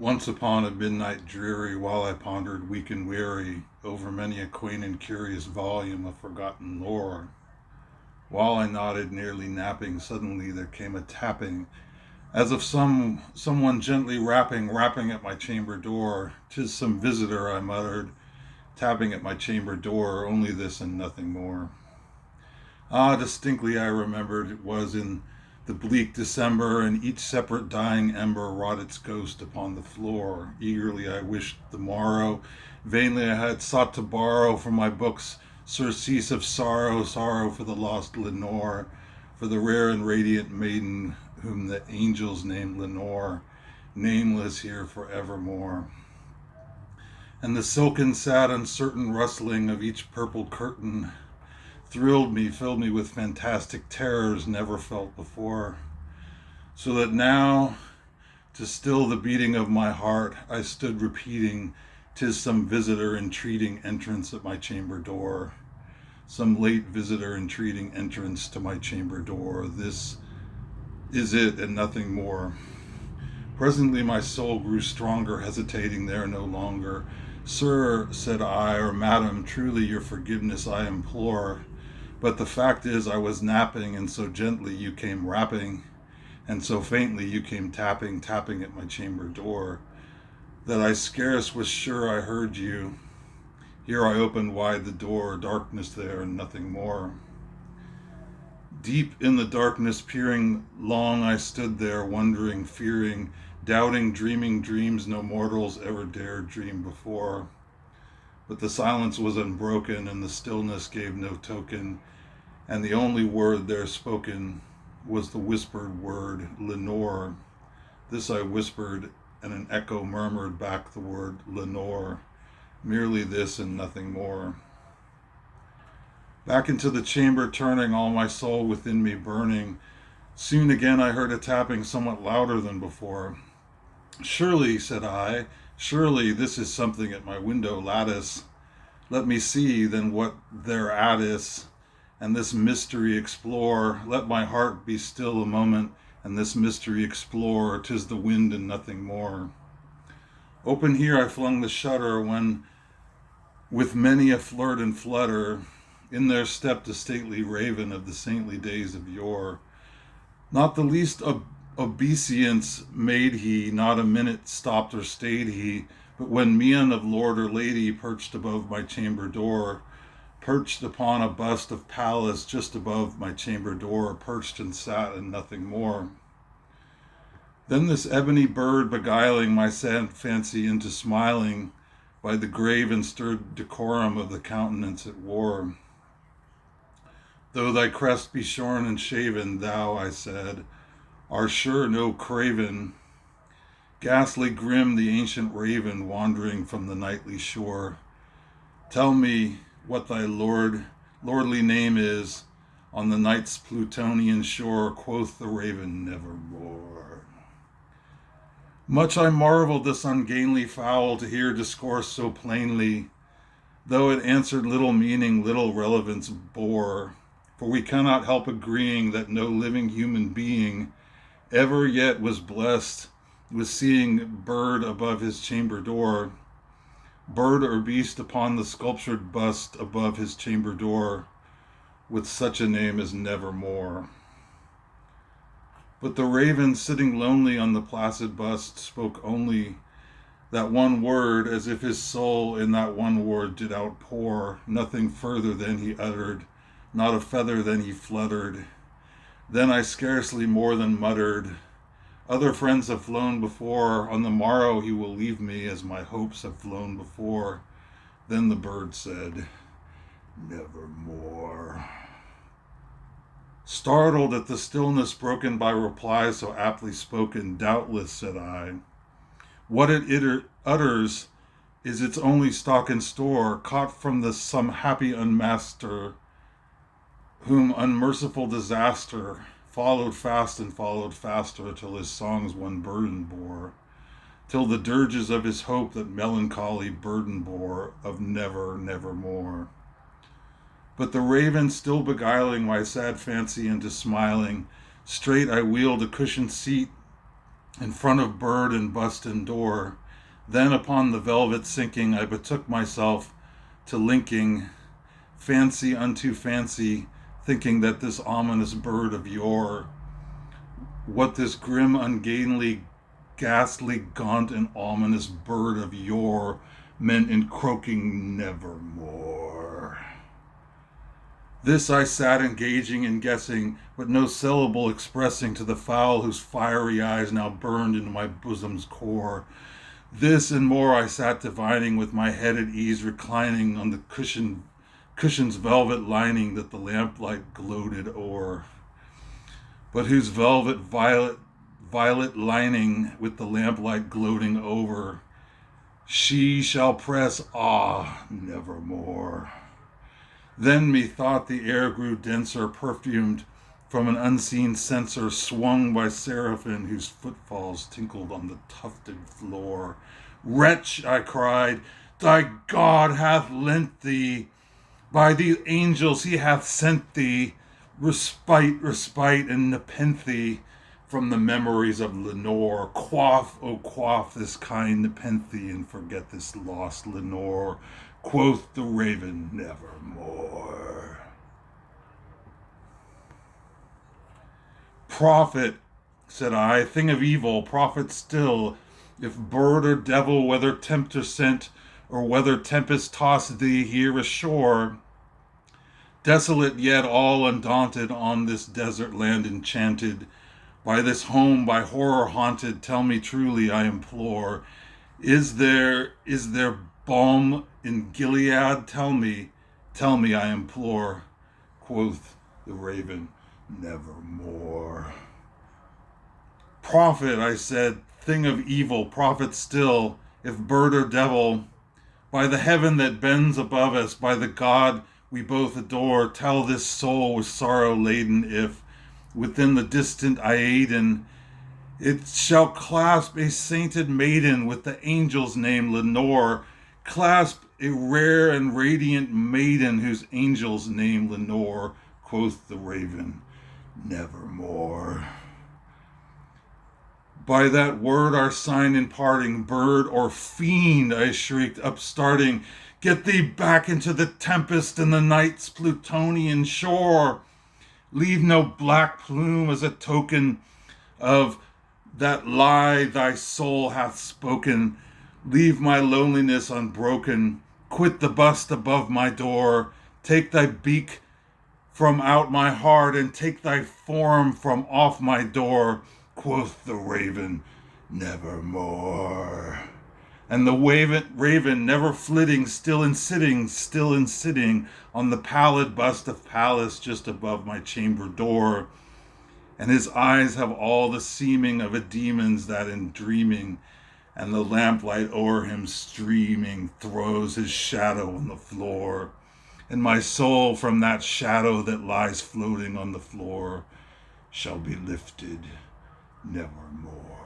Once upon a midnight dreary, while I pondered weak and weary over many a quaint and curious volume of forgotten lore, while I nodded, nearly napping, suddenly there came a tapping, as of someone gently rapping at my chamber door. "'Tis some visitor," I muttered, tapping at my chamber door, only this and nothing more. Ah, distinctly I remembered it was in the bleak December, and each separate dying ember wrought its ghost upon the floor. Eagerly I wished the morrow, vainly I had sought to borrow from my books surcease of sorrow, sorrow for the lost Lenore, for the rare and radiant maiden whom the angels named Lenore, nameless here forevermore. And the silken, sad, uncertain rustling of each purple curtain thrilled me, filled me with fantastic terrors never felt before. So that now, to still the beating of my heart, I stood repeating, "'Tis some visitor entreating entrance at my chamber door. Some late visitor entreating entrance to my chamber door. This is it and nothing more." Presently my soul grew stronger, hesitating there no longer. "Sir," said I, "or madam, truly your forgiveness I implore. But the fact is I was napping, and so gently you came rapping, and so faintly you came tapping at my chamber door, that I scarce was sure I heard you. Here I opened wide the door, darkness there and nothing more. Deep in the darkness peering, long I stood there, wondering, fearing, doubting, dreaming dreams no mortals ever dared dream before. But the silence was unbroken, and the stillness gave no token, and the only word there spoken was the whispered word, Lenore. This I whispered, and an echo murmured back the word, Lenore. Merely this and nothing more. Back into the chamber turning, all my soul within me burning. Soon again I heard a tapping somewhat louder than before. "Surely," said I, "surely this is something at my window lattice. Let me see, then, what thereat is, and this mystery explore. Let my heart be still a moment, and this mystery explore. 'Tis the wind and nothing more." Open here I flung the shutter, when, with many a flirt and flutter, in there stepped a stately raven of the saintly days of yore. Not the least obeisance made he, not a minute stopped or stayed he, but when mien of lord or lady perched above my chamber door, perched upon a bust of Pallas just above my chamber door, perched and sat and nothing more. Then this ebony bird beguiling my sad fancy into smiling by the grave and stirred decorum of the countenance it wore. "Though thy crest be shorn and shaven, thou," I said, "are sure no craven. Ghastly grim the ancient raven wandering from the nightly shore. Tell me what thy lordly name is on the night's Plutonian shore." Quoth the raven, "Nevermore." Much I marveled this ungainly fowl to hear discourse so plainly, though it answered little meaning, little relevance bore. For we cannot help agreeing that no living human being ever yet was blessed with seeing bird above his chamber door, bird or beast upon the sculptured bust above his chamber door, with such a name as Nevermore. But the raven, sitting lonely on the placid bust, spoke only that one word, as if his soul in that one word did outpour. Nothing further than he uttered, not a feather than he fluttered. Then I scarcely more than muttered, "Other friends have flown before. On the morrow he will leave me, as my hopes have flown before." Then the bird said, "Nevermore." Startled at the stillness broken by replies so aptly spoken, "Doubtless," said I, "what it utters is its only stock and store, caught from some happy unmaster, whom unmerciful disaster followed fast and followed faster, till his songs one burden bore, till the dirges of his hope that melancholy burden bore, of never, nevermore." But the raven still beguiling my sad fancy into smiling, straight I wheeled a cushioned seat in front of bird and bust and door. Then upon the velvet sinking, I betook myself to linking fancy unto fancy, thinking that this ominous bird of yore, what this grim, ungainly, ghastly, gaunt, and ominous bird of yore meant in croaking nevermore. This I sat engaging and guessing, but no syllable expressing to the fowl whose fiery eyes now burned into my bosom's core. This and more I sat divining, with my head at ease, reclining on the cushion's velvet lining that the lamplight gloated o'er, but whose violet lining with the lamplight gloating over, she shall press nevermore. Then methought the air grew denser, perfumed from an unseen censer, swung by seraphim whose footfalls tinkled on the tufted floor. Wretch, I cried, thy God hath lent thee, by the angels he hath sent thee, respite, and nepenthe from the memories of Lenore. Quaff, oh quaff this kind nepenthe, and forget this lost Lenore. Quoth the raven, nevermore. Prophet, said I, thing of evil, prophet still, if bird or devil, whether tempter sent, or whether tempest tossed thee here ashore, desolate yet all undaunted on this desert land enchanted, by this home by horror haunted, tell me truly, I implore, is there balm in Gilead? Tell me, I implore. Quoth the raven, nevermore. Prophet, I said, thing of evil, prophet still, if bird or devil, by the heaven that bends above us, by the God we both adore, tell this soul with sorrow laden if, within the distant Aiden, it shall clasp a sainted maiden with the angel's name Lenore, clasp a rare and radiant maiden whose angel's name Lenore. Quoth the raven, nevermore. By that word our sign in parting, bird or fiend, I shrieked, upstarting, get thee back into the tempest and the night's Plutonian shore. Leave no black plume as a token of that lie thy soul hath spoken. Leave my loneliness unbroken. Quit the bust above my door. Take thy beak from out my heart, and take thy form from off my door. Quoth the raven, nevermore. And the raven, never flitting, still in sitting on the pallid bust of Pallas just above my chamber door. And his eyes have all the seeming of a demon's that in dreaming, and the lamplight o'er him streaming throws his shadow on the floor. And my soul from that shadow that lies floating on the floor shall be lifted nevermore.